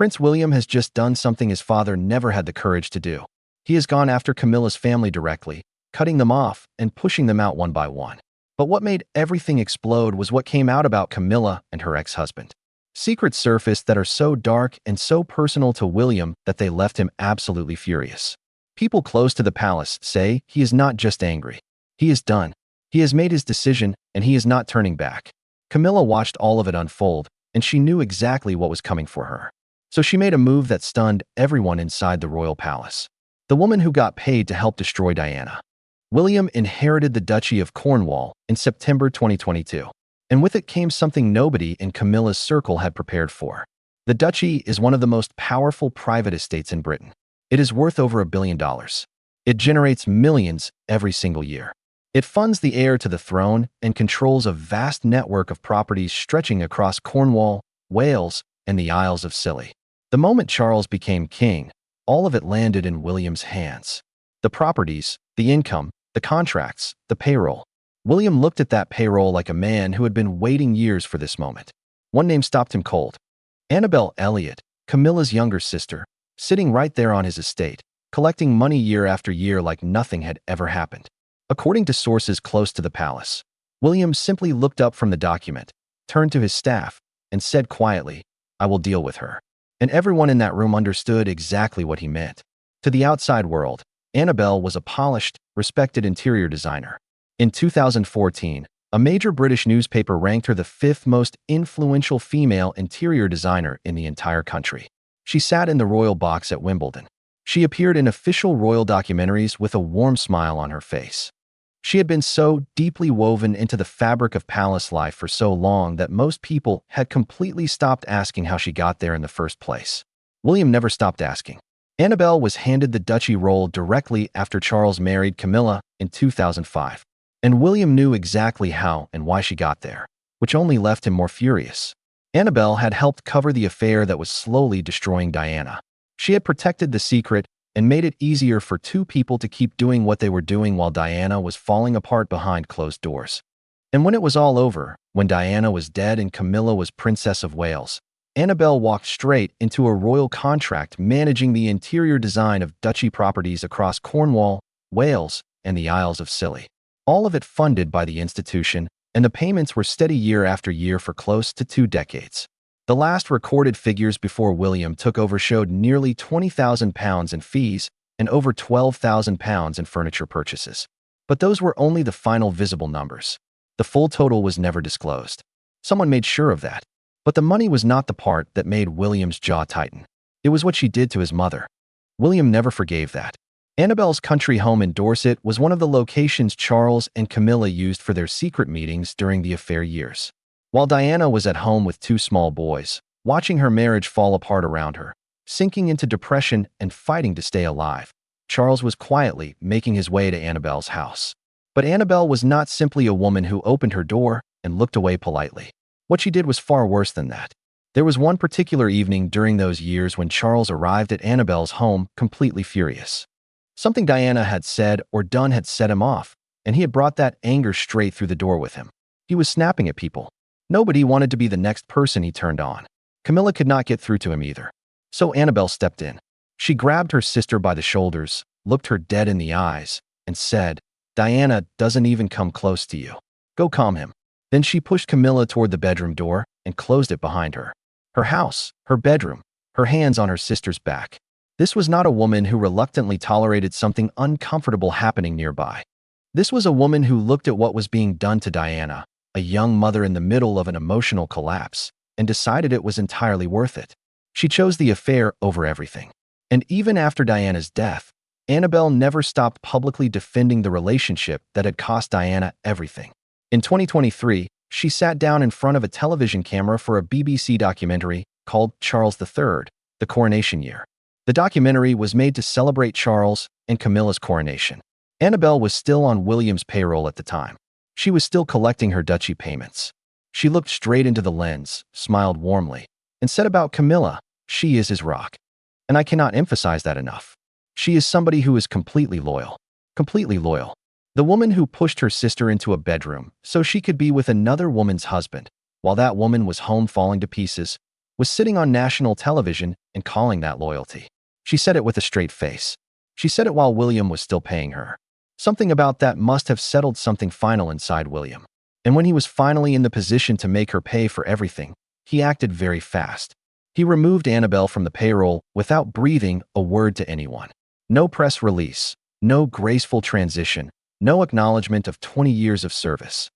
Prince William has just done something his father never had the courage to do. He has gone after Camilla's family directly, cutting them off and pushing them out one by one. But what made everything explode was what came out about Camilla and her ex-husband. Secrets surfaced that are so dark and so personal to William that they left him absolutely furious. People close to the palace say he is not just angry. He is done. He has made his decision, and he is not turning back. Camilla watched all of it unfold, and she knew exactly what was coming for her. So she made a move that stunned everyone inside the royal palace. The woman who got paid to help destroy Diana. William inherited the Duchy of Cornwall in September 2022. And with it came something nobody in Camilla's circle had prepared for. The Duchy is one of the most powerful private estates in Britain. It is worth over $1 billion. It generates millions every single year. It funds the heir to the throne and controls a vast network of properties stretching across Cornwall, Wales, and the Isles of Scilly. The moment Charles became king, all of it landed in William's hands. The properties, the income, the contracts, the payroll. William looked at that payroll like a man who had been waiting years for this moment. One name stopped him cold. Annabelle Elliot, Camilla's younger sister, sitting right there on his estate, collecting money year after year like nothing had ever happened. According to sources close to the palace, William simply looked up from the document, turned to his staff, and said quietly, "I will deal with her." And everyone in that room understood exactly what he meant. To the outside world, Annabelle was a polished, respected interior designer. In 2014, a major British newspaper ranked her the 5th most influential female interior designer in the entire country. She sat in the royal box at Wimbledon. She appeared in official royal documentaries with a warm smile on her face. She had been so deeply woven into the fabric of palace life for so long that most people had completely stopped asking how she got there in the first place. William never stopped asking. Annabelle was handed the duchy role directly after Charles married Camilla in 2005. And William knew exactly how and why she got there, which only left him more furious. Annabelle had helped cover the affair that was slowly destroying Diana. She had protected the secret and made it easier for two people to keep doing what they were doing while Diana was falling apart behind closed doors. And when it was all over, when Diana was dead and Camilla was Princess of Wales, Annabelle walked straight into a royal contract managing the interior design of duchy properties across Cornwall, Wales, and the Isles of Scilly. All of it funded by the institution, and the payments were steady year after year for close to 2 decades. The last recorded figures before William took over showed nearly £20,000 in fees and over £12,000 in furniture purchases. But those were only the final visible numbers. The full total was never disclosed. Someone made sure of that. But the money was not the part that made William's jaw tighten. It was what she did to his mother. William never forgave that. Annabelle's country home in Dorset was one of the locations Charles and Camilla used for their secret meetings during the affair years. While Diana was at home with 2 small boys, watching her marriage fall apart around her, sinking into depression and fighting to stay alive, Charles was quietly making his way to Annabelle's house. But Annabelle was not simply a woman who opened her door and looked away politely. What she did was far worse than that. There was one particular evening during those years when Charles arrived at Annabelle's home completely furious. Something Diana had said or done had set him off, and he had brought that anger straight through the door with him. He was snapping at people. Nobody wanted to be the next person he turned on. Camilla could not get through to him either. So Annabelle stepped in. She grabbed her sister by the shoulders, looked her dead in the eyes, and said, "Diana doesn't even come close to you. Go calm him." Then she pushed Camilla toward the bedroom door and closed it behind her. Her house, her bedroom, her hands on her sister's back. This was not a woman who reluctantly tolerated something uncomfortable happening nearby. This was a woman who looked at what was being done to Diana, a young mother in the middle of an emotional collapse, and decided it was entirely worth it. She chose the affair over everything. And even after Diana's death, Annabelle never stopped publicly defending the relationship that had cost Diana everything. In 2023, she sat down in front of a television camera for a BBC documentary called Charles III, The Coronation Year. The documentary was made to celebrate Charles and Camilla's coronation. Annabelle was still on William's payroll at the time. She was still collecting her duchy payments. She looked straight into the lens, smiled warmly, and said about Camilla, "She is his rock." And I cannot emphasize that enough. She is somebody who is completely loyal. Completely loyal. The woman who pushed her sister into a bedroom so she could be with another woman's husband, while that woman was home falling to pieces, was sitting on national television and calling that loyalty. She said it with a straight face. She said it while William was still paying her. Something about that must have settled something final inside William. And when he was finally in the position to make her pay for everything, he acted very fast. He removed Annabelle from the payroll without breathing a word to anyone. No press release, no graceful transition, no acknowledgement of 20 years of service.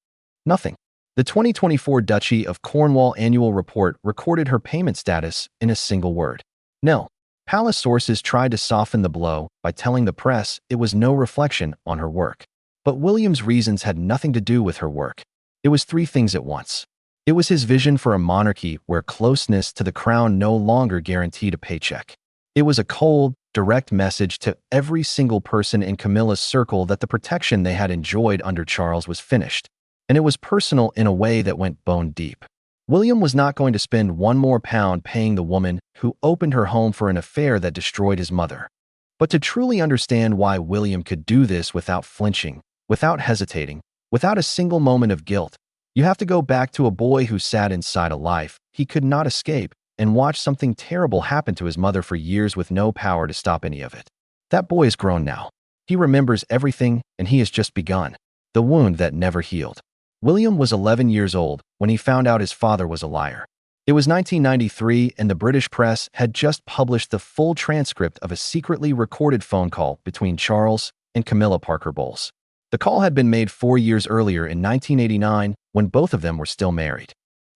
Nothing. The 2024 Duchy of Cornwall annual report recorded her payment status in a single word. No. Palace sources tried to soften the blow by telling the press it was no reflection on her work. But William's reasons had nothing to do with her work. It was three things at once. It was his vision for a monarchy where closeness to the crown no longer guaranteed a paycheck. It was a cold, direct message to every single person in Camilla's circle that the protection they had enjoyed under Charles was finished. And it was personal in a way that went bone deep. William was not going to spend one more pound paying the woman who opened her home for an affair that destroyed his mother. But to truly understand why William could do this without flinching, without hesitating, without a single moment of guilt, you have to go back to a boy who sat inside a life he could not escape and watched something terrible happen to his mother for years with no power to stop any of it. That boy is grown now. He remembers everything, and he has just begun. The wound that never healed. William was 11 years old when he found out his father was a liar. It was 1993, and the British press had just published the full transcript of a secretly recorded phone call between Charles and Camilla Parker Bowles. The call had been made 4 years earlier in 1989 when both of them were still married.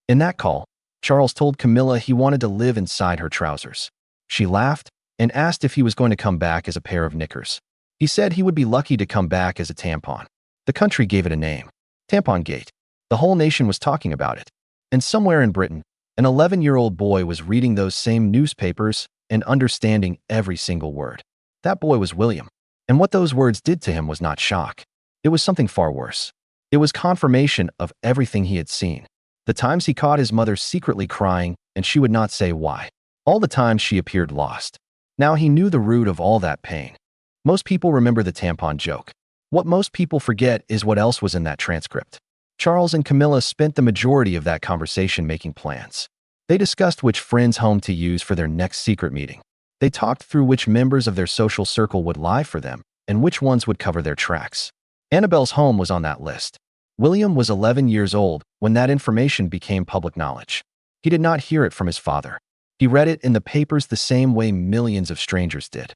In that call, Charles told Camilla he wanted to live inside her trousers. She laughed and asked if he was going to come back as a pair of knickers. He said he would be lucky to come back as a tampon. The country gave it a name. Tampon Gate. The whole nation was talking about it. And somewhere in Britain, an 11-year-old boy was reading those same newspapers and understanding every single word. That boy was William. And what those words did to him was not shock. It was something far worse. It was confirmation of everything he had seen. The times he caught his mother secretly crying and she would not say why. All the times she appeared lost. Now he knew the root of all that pain. Most people remember the tampon joke. What most people forget is what else was in that transcript. Charles and Camilla spent the majority of that conversation making plans. They discussed which friend's home to use for their next secret meeting. They talked through which members of their social circle would lie for them and which ones would cover their tracks. Annabelle's home was on that list. William was 11 years old when that information became public knowledge. He did not hear it from his father. He read it in the papers the same way millions of strangers did.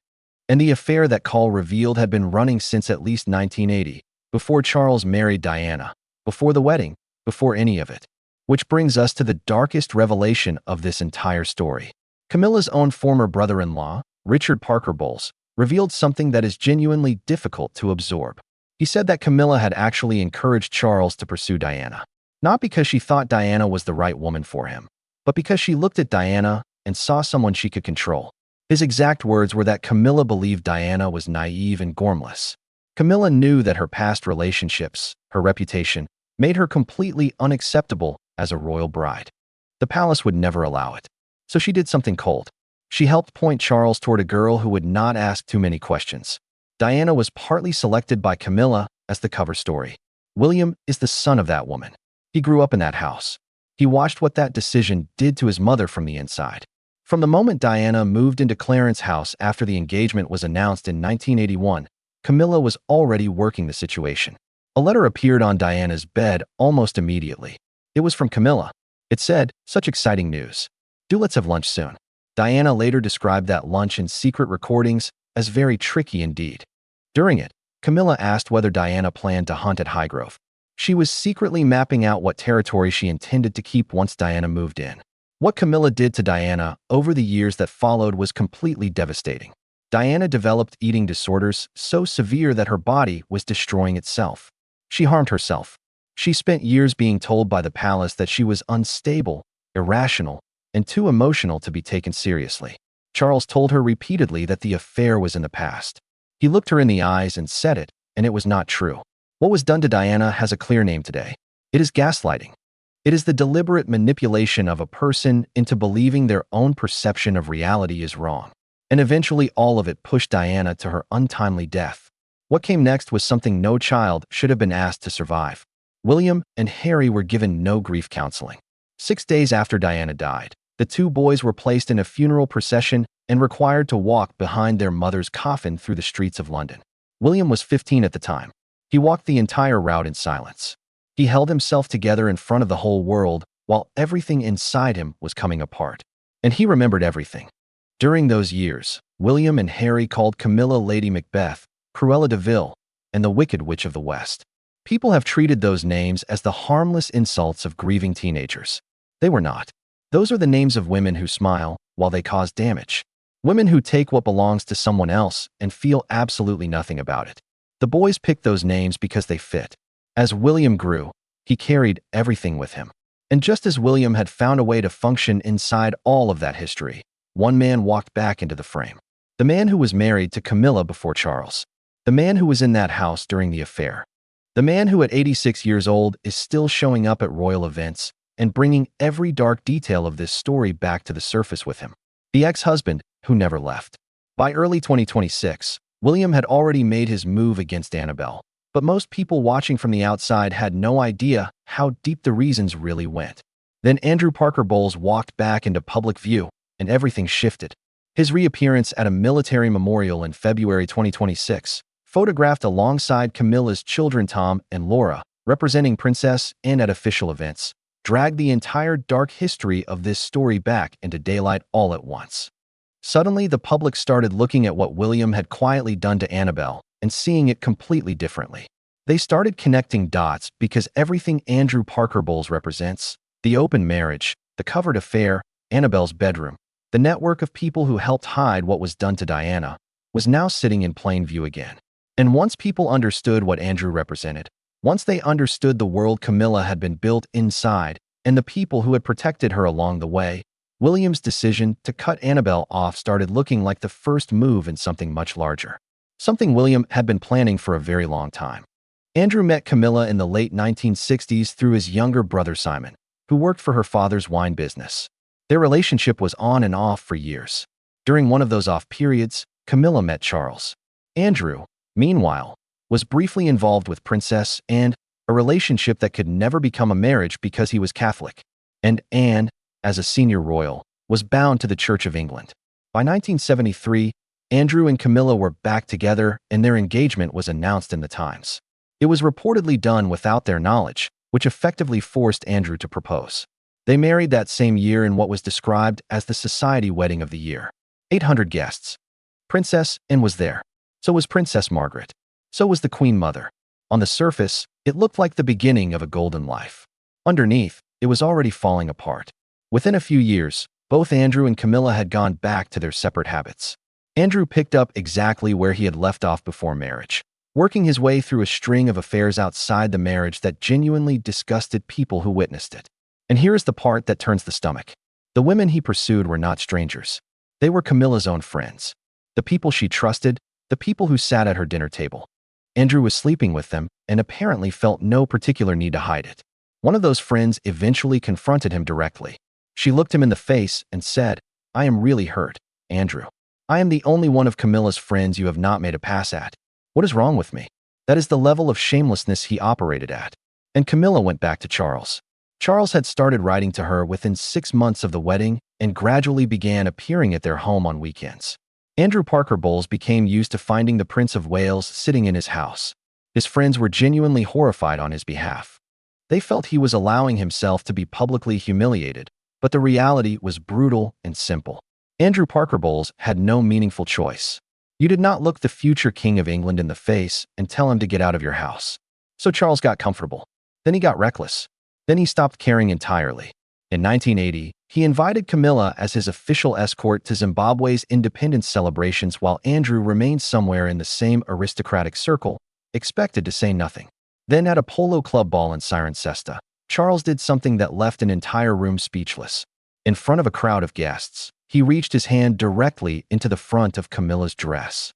And the affair that call revealed had been running since at least 1980, before Charles married Diana, before the wedding, before any of it. Which brings us to the darkest revelation of this entire story. Camilla's own former brother-in-law, Richard Parker Bowles, revealed something that is genuinely difficult to absorb. He said that Camilla had actually encouraged Charles to pursue Diana. Not because she thought Diana was the right woman for him, but because she looked at Diana and saw someone she could control. His exact words were that Camilla believed Diana was naive and gormless. Camilla knew that her past relationships, her reputation, made her completely unacceptable as a royal bride. The palace would never allow it. So she did something cold. She helped point Charles toward a girl who would not ask too many questions. Diana was partly selected by Camilla as the cover story. William is the son of that woman. He grew up in that house. He watched what that decision did to his mother from the inside. From the moment Diana moved into Clarence's house after the engagement was announced in 1981, Camilla was already working the situation. A letter appeared on Diana's bed almost immediately. It was from Camilla. It said, "Such exciting news. Let's have lunch soon." Diana later described that lunch in secret recordings as very tricky indeed. During it, Camilla asked whether Diana planned to hunt at Highgrove. She was secretly mapping out what territory she intended to keep once Diana moved in. What Camilla did to Diana over the years that followed was completely devastating. Diana developed eating disorders so severe that her body was destroying itself. She harmed herself. She spent years being told by the palace that she was unstable, irrational, and too emotional to be taken seriously. Charles told her repeatedly that the affair was in the past. He looked her in the eyes and said it, and it was not true. What was done to Diana has a clear name today. It is gaslighting. It is the deliberate manipulation of a person into believing their own perception of reality is wrong. And eventually all of it pushed Diana to her untimely death. What came next was something no child should have been asked to survive. William and Harry were given no grief counseling. 6 days after Diana died, The two boys were placed in a funeral procession and required to walk behind their mother's coffin through the streets of London. William was 15 at the time. He walked the entire route in silence. He held himself together in front of the whole world while everything inside him was coming apart. And he remembered everything. During those years, William and Harry called Camilla Lady Macbeth, Cruella de Vil, and the Wicked Witch of the West. People have treated those names as the harmless insults of grieving teenagers. They were not. Those are the names of women who smile while they cause damage. Women who take what belongs to someone else and feel absolutely nothing about it. The boys picked those names because they fit. As William grew, he carried everything with him. And just as William had found a way to function inside all of that history, one man walked back into the frame. The man who was married to Camilla before Charles. The man who was in that house during the affair. The man who at 86 years old is still showing up at royal events and bringing every dark detail of this story back to the surface with him. The ex-husband who never left. By early 2026, William had already made his move against Annabelle, but most people watching from the outside had no idea how deep the reasons really went. Then Andrew Parker Bowles walked back into public view, and everything shifted. His reappearance at a military memorial in February 2026, photographed alongside Camilla's children Tom and Laura, representing Princess Anne at official events, dragged the entire dark history of this story back into daylight all at once. Suddenly, the public started looking at what William had quietly done to Annabelle and seeing it completely differently. They started connecting dots because everything Andrew Parker Bowles represents, the open marriage, the covered affair, Annabelle's bedroom, the network of people who helped hide what was done to Diana, was now sitting in plain view again. And once people understood what Andrew represented, once they understood the world Camilla had been built inside and the people who had protected her along the way, William's decision to cut Annabelle off started looking like the first move in something much larger. Something William had been planning for a very long time. Andrew met Camilla in the late 1960s through his younger brother Simon, who worked for her father's wine business. Their relationship was on and off for years. During one of those off periods, Camilla met Charles. Andrew, meanwhile, was briefly involved with Princess Anne, a relationship that could never become a marriage because he was Catholic. And Anne, as a senior royal, was bound to the Church of England. By 1973, Andrew and Camilla were back together and their engagement was announced in the Times. It was reportedly done without their knowledge, which effectively forced Andrew to propose. They married that same year in what was described as the society wedding of the year. 800 guests. Princess Anne was there. So was Princess Margaret. So was the Queen Mother. On the surface, it looked like the beginning of a golden life. Underneath, it was already falling apart. Within a few years, both Andrew and Camilla had gone back to their separate habits. Andrew picked up exactly where he had left off before marriage, working his way through a string of affairs outside the marriage that genuinely disgusted people who witnessed it. And here is the part that turns the stomach. The women he pursued were not strangers. They were Camilla's own friends. The people she trusted, the people who sat at her dinner table. Andrew was sleeping with them and apparently felt no particular need to hide it. One of those friends eventually confronted him directly. She looked him in the face and said, "I am really hurt, Andrew. I am the only one of Camilla's friends you have not made a pass at. What is wrong with me?" That is the level of shamelessness he operated at. And Camilla went back to Charles. Charles had started writing to her within 6 months of the wedding and gradually began appearing at their home on weekends. Andrew Parker Bowles became used to finding the Prince of Wales sitting in his house. His friends were genuinely horrified on his behalf. They felt he was allowing himself to be publicly humiliated, but the reality was brutal and simple. Andrew Parker Bowles had no meaningful choice. You did not look the future King of England in the face and tell him to get out of your house. So Charles got comfortable. Then he got reckless. Then he stopped caring entirely. In 1980, he invited Camilla as his official escort to Zimbabwe's independence celebrations while Andrew remained somewhere in the same aristocratic circle, expected to say nothing. Then at a polo club ball in Cirencester, Charles did something that left an entire room speechless. In front of a crowd of guests, he reached his hand directly into the front of Camilla's dress.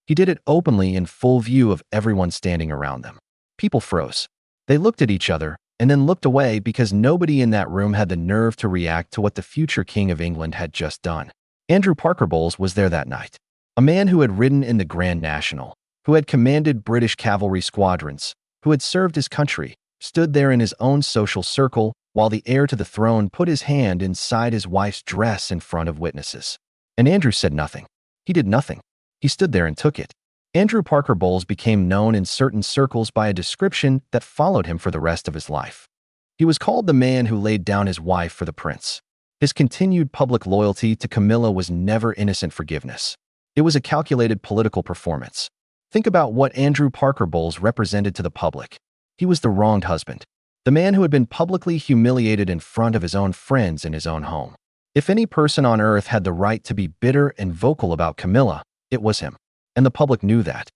He did it openly in full view of everyone standing around them. People froze. They looked at each other and then looked away because nobody in that room had the nerve to react to what the future King of England had just done. Andrew Parker Bowles was there that night. A man who had ridden in the Grand National, who had commanded British cavalry squadrons, who had served his country, stood there in his own social circle while the heir to the throne put his hand inside his wife's dress in front of witnesses. And Andrew said nothing. He did nothing. He stood there and took it. Andrew Parker Bowles became known in certain circles by a description that followed him for the rest of his life. He was called the man who laid down his wife for the prince. His continued public loyalty to Camilla was never innocent forgiveness. It was a calculated political performance. Think about what Andrew Parker Bowles represented to the public. He was the wronged husband, the man who had been publicly humiliated in front of his own friends in his own home. If any person on earth had the right to be bitter and vocal about Camilla, it was him. And the public knew that.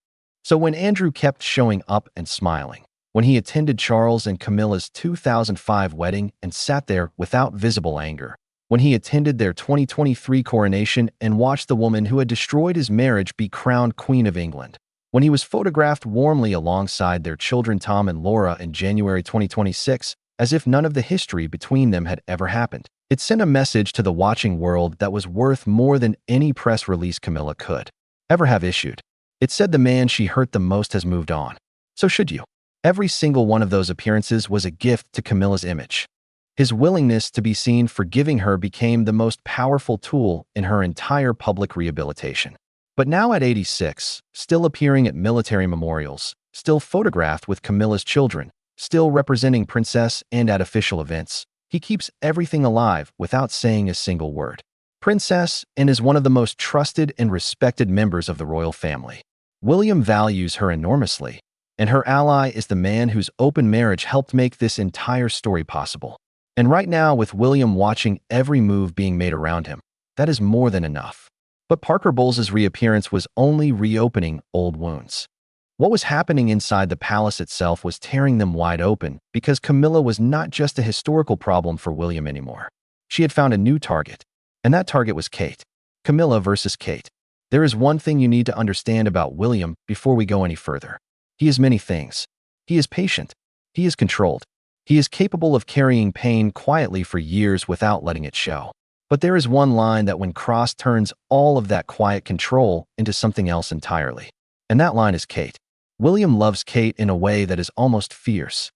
So when Andrew kept showing up and smiling, when he attended Charles and Camilla's 2005 wedding and sat there without visible anger, when he attended their 2023 coronation and watched the woman who had destroyed his marriage be crowned Queen of England, when he was photographed warmly alongside their children Tom and Laura in January 2026, as if none of the history between them had ever happened, it sent a message to the watching world that was worth more than any press release Camilla could ever have issued. It said the man she hurt the most has moved on. So should you. Every single one of those appearances was a gift to Camilla's image. His willingness to be seen forgiving her became the most powerful tool in her entire public rehabilitation. But now at 86, still appearing at military memorials, still photographed with Camilla's children, still representing Princess and at official events, he keeps everything alive without saying a single word. Princess and is one of the most trusted and respected members of the royal family. William values her enormously, and her ally is the man whose open marriage helped make this entire story possible. And right now, with William watching every move being made around him, that is more than enough. But Parker Bowles' reappearance was only reopening old wounds. What was happening inside the palace itself was tearing them wide open because Camilla was not just a historical problem for William anymore. She had found a new target, and that target was Kate. Camilla versus Kate. There is one thing you need to understand about William before we go any further. He is many things. He is patient. He is controlled. He is capable of carrying pain quietly for years without letting it show. But there is one line that when crossed turns all of that quiet control into something else entirely. And that line is Kate. William loves Kate in a way that is almost fierce.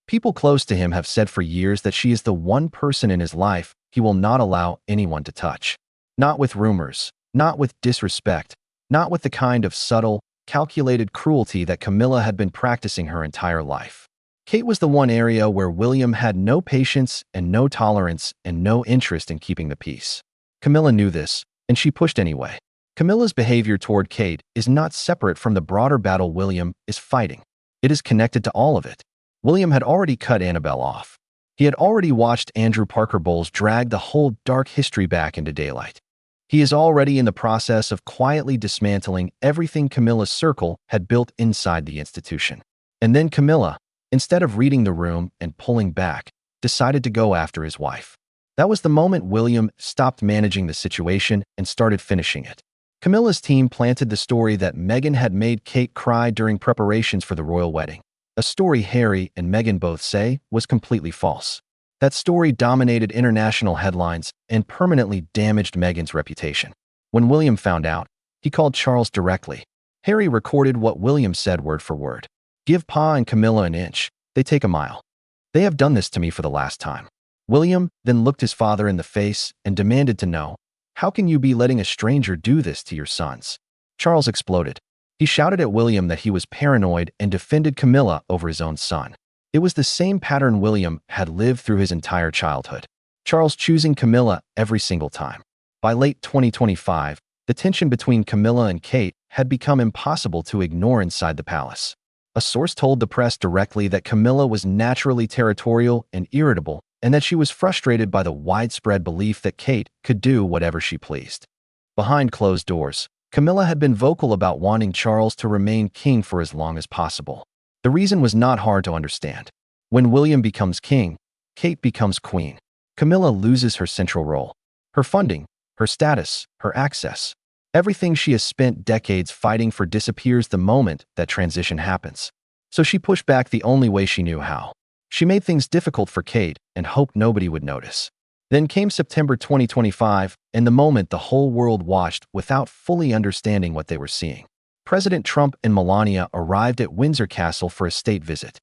People close to him have said for years that she is the one person in his life he will not allow anyone to touch. Not with rumors, not with disrespect, not with the kind of subtle, calculated cruelty that Camilla had been practicing her entire life. Kate was the one area where William had no patience and no tolerance and no interest in keeping the peace. Camilla knew this, and she pushed anyway. Camilla's behavior toward Kate is not separate from the broader battle William is fighting. It is connected to all of it. William had already cut Annabelle off. He had already watched Andrew Parker Bowles drag the whole dark history back into daylight. He is already in the process of quietly dismantling everything Camilla's circle had built inside the institution. And then Camilla, instead of reading the room and pulling back, decided to go after his wife. That was the moment William stopped managing the situation and started finishing it. Camilla's team planted the story that Meghan had made Kate cry during preparations for the royal wedding, a story Harry and Meghan both say was completely false. That story dominated international headlines and permanently damaged Meghan's reputation. When William found out, he called Charles directly. Harry recorded what William said word for word. "Give Pa and Camilla an inch, they take a mile. They have done this to me for the last time." William then looked his father in the face and demanded to know, "How can you be letting a stranger do this to your sons?" Charles exploded. He shouted at William that he was paranoid and defended Camilla over his own son. It was the same pattern William had lived through his entire childhood. Charles choosing Camilla every single time. By late 2025, the tension between Camilla and Kate had become impossible to ignore inside the palace. A source told the press directly that Camilla was naturally territorial and irritable, and that she was frustrated by the widespread belief that Kate could do whatever she pleased. Behind closed doors, Camilla had been vocal about wanting Charles to remain king for as long as possible. The reason was not hard to understand. When William becomes king, Kate becomes queen. Camilla loses her central role. Her funding, her status, her access. Everything she has spent decades fighting for disappears the moment that transition happens. So she pushed back the only way she knew how. She made things difficult for Kate and hoped nobody would notice. Then came September 2025, and the moment the whole world watched without fully understanding what they were seeing. President Trump and Melania arrived at Windsor Castle for a state visit.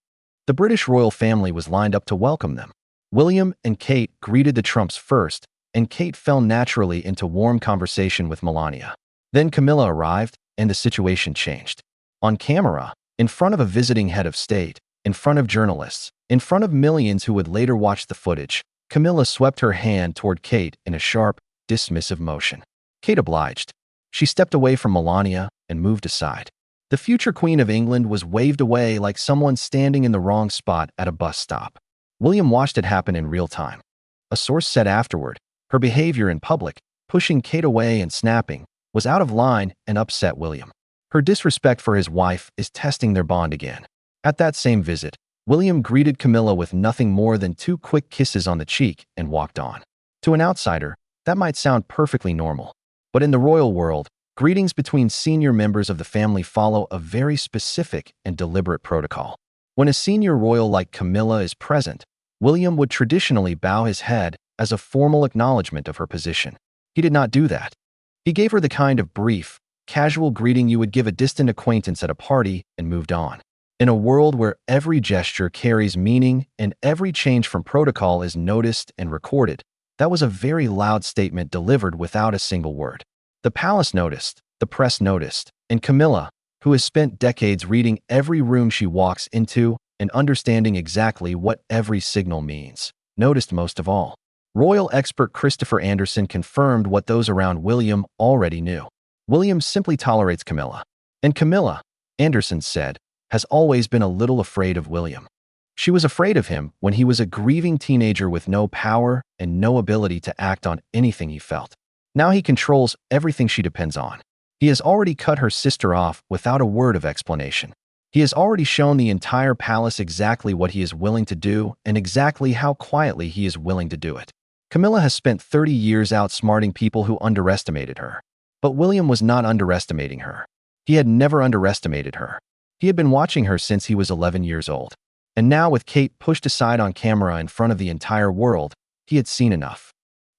The British royal family was lined up to welcome them. William and Kate greeted the Trumps first, and Kate fell naturally into warm conversation with Melania. Then Camilla arrived, and the situation changed. On camera, in front of a visiting head of state, in front of journalists, in front of millions who would later watch the footage, Camilla swept her hand toward Kate in a sharp, dismissive motion. Kate obliged. She stepped away from Melania and moved aside. The future Queen of England was waved away like someone standing in the wrong spot at a bus stop. William watched it happen in real time. A source said afterward, her behavior in public, pushing Kate away and snapping, was out of line and upset William. Her disrespect for his wife is testing their bond again. At that same visit, William greeted Camilla with nothing more than 2 quick kisses on the cheek and walked on. To an outsider, that might sound perfectly normal. But in the royal world, greetings between senior members of the family follow a very specific and deliberate protocol. When a senior royal like Camilla is present, William would traditionally bow his head as a formal acknowledgement of her position. He did not do that. He gave her the kind of brief, casual greeting you would give a distant acquaintance at a party and moved on. In a world where every gesture carries meaning and every change from protocol is noticed and recorded, that was a very loud statement delivered without a single word. The palace noticed, the press noticed, and Camilla, who has spent decades reading every room she walks into and understanding exactly what every signal means, noticed most of all. Royal expert Christopher Anderson confirmed what those around William already knew. William simply tolerates Camilla. And Camilla, Anderson said, has always been a little afraid of William. She was afraid of him when he was a grieving teenager with no power and no ability to act on anything he felt. Now he controls everything she depends on. He has already cut her sister off without a word of explanation. He has already shown the entire palace exactly what he is willing to do and exactly how quietly he is willing to do it. Camilla has spent 30 years outsmarting people who underestimated her. But William was not underestimating her. He had never underestimated her. He had been watching her since he was 11 years old. And now with Kate pushed aside on camera in front of the entire world, he had seen enough.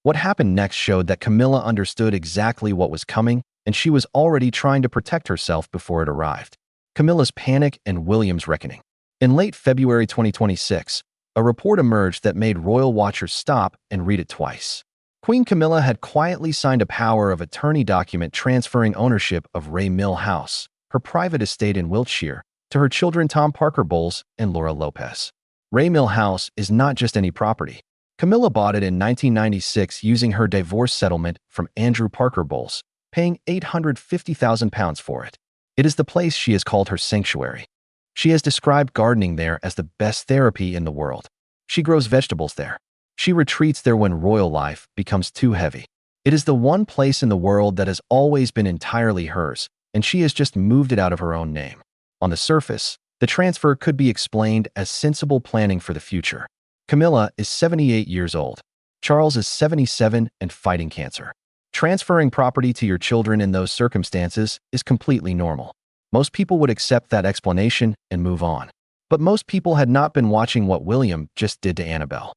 What happened next showed that Camilla understood exactly what was coming, and she was already trying to protect herself before it arrived. Camilla's panic and William's reckoning. In late February 2026, a report emerged that made royal watchers stop and read it twice. Queen Camilla had quietly signed a power of attorney document transferring ownership of Ray Mill House, her private estate in Wiltshire, to her children Tom Parker Bowles and Laura Lopez. Ray Mill House is not just any property. Camilla bought it in 1996 using her divorce settlement from Andrew Parker Bowles, paying £850,000 for it. It is the place she has called her sanctuary. She has described gardening there as the best therapy in the world. She grows vegetables there. She retreats there when royal life becomes too heavy. It is the one place in the world that has always been entirely hers, and she has just moved it out of her own name. On the surface, the transfer could be explained as sensible planning for the future. Camilla is 78 years old. Charles is 77 and fighting cancer. Transferring property to your children in those circumstances is completely normal. Most people would accept that explanation and move on. But most people had not been watching what William just did to Annabelle.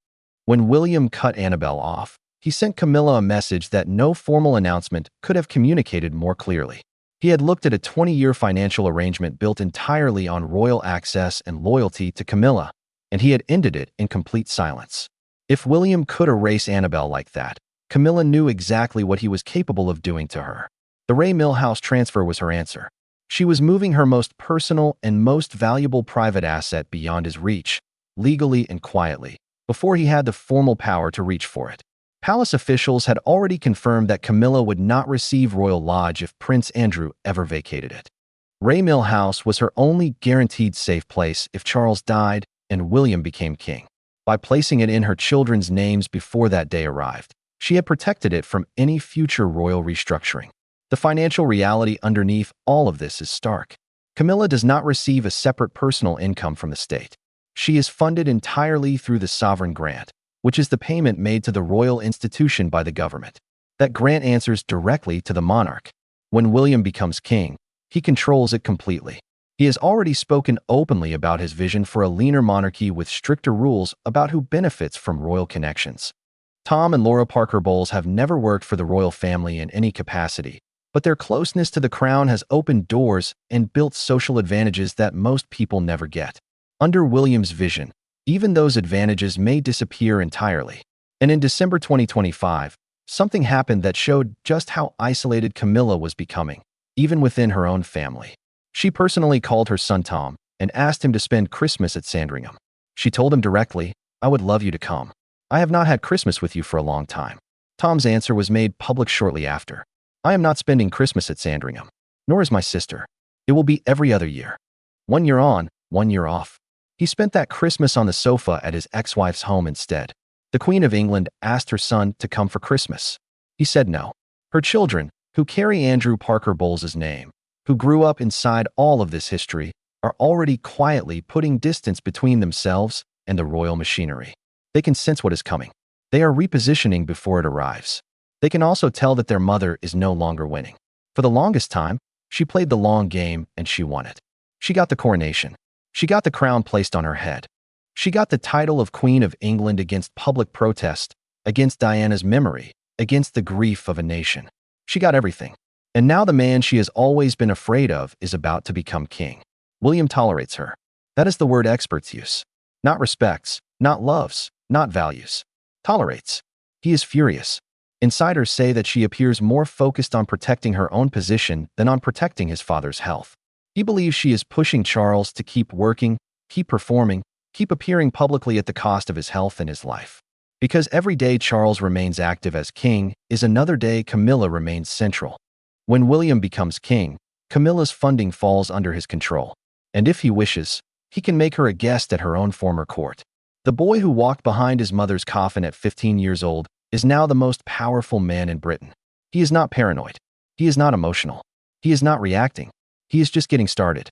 When William cut Annabelle off, he sent Camilla a message that no formal announcement could have communicated more clearly. He had looked at a 20-year financial arrangement built entirely on royal access and loyalty to Camilla, and he had ended it in complete silence. If William could erase Annabelle like that, Camilla knew exactly what he was capable of doing to her. The Ray Mill House transfer was her answer. She was moving her most personal and most valuable private asset beyond his reach, legally and quietly, before he had the formal power to reach for it. Palace officials had already confirmed that Camilla would not receive Royal Lodge if Prince Andrew ever vacated it. Ray Mill House was her only guaranteed safe place if Charles died and William became king. By placing it in her children's names before that day arrived, she had protected it from any future royal restructuring. The financial reality underneath all of this is stark. Camilla does not receive a separate personal income from the state. She is funded entirely through the sovereign grant, which is the payment made to the royal institution by the government. That grant answers directly to the monarch. When William becomes king, he controls it completely. He has already spoken openly about his vision for a leaner monarchy with stricter rules about who benefits from royal connections. Tom and Laura Parker Bowles have never worked for the royal family in any capacity, but their closeness to the crown has opened doors and built social advantages that most people never get. Under William's vision, even those advantages may disappear entirely. And in December 2025, something happened that showed just how isolated Camilla was becoming, even within her own family. She personally called her son Tom and asked him to spend Christmas at Sandringham. She told him directly, "I would love you to come. I have not had Christmas with you for a long time." Tom's answer was made public shortly after. "I am not spending Christmas at Sandringham, nor is my sister. It will be every other year. 1 year on, 1 year off." He spent that Christmas on the sofa at his ex-wife's home instead. The Queen of England asked her son to come for Christmas. He said no. Her children, who carry Andrew Parker Bowles's name, who grew up inside all of this history, are already quietly putting distance between themselves and the royal machinery. They can sense what is coming. They are repositioning before it arrives. They can also tell that their mother is no longer winning. For the longest time, she played the long game and she won it. She got the coronation. She got the crown placed on her head. She got the title of Queen of England against public protest, against Diana's memory, against the grief of a nation. She got everything. And now the man she has always been afraid of is about to become king. William tolerates her. That is the word experts use. Not respects, not loves, not values. Tolerates. He is furious. Insiders say that she appears more focused on protecting her own position than on protecting his father's health. He believes she is pushing Charles to keep working, keep performing, keep appearing publicly at the cost of his health and his life. Because every day Charles remains active as king is another day Camilla remains central. When William becomes king, Camilla's funding falls under his control. And if he wishes, he can make her a guest at her own former court. The boy who walked behind his mother's coffin at 15 years old is now the most powerful man in Britain. He is not paranoid. He is not emotional. He is not reacting. He is just getting started.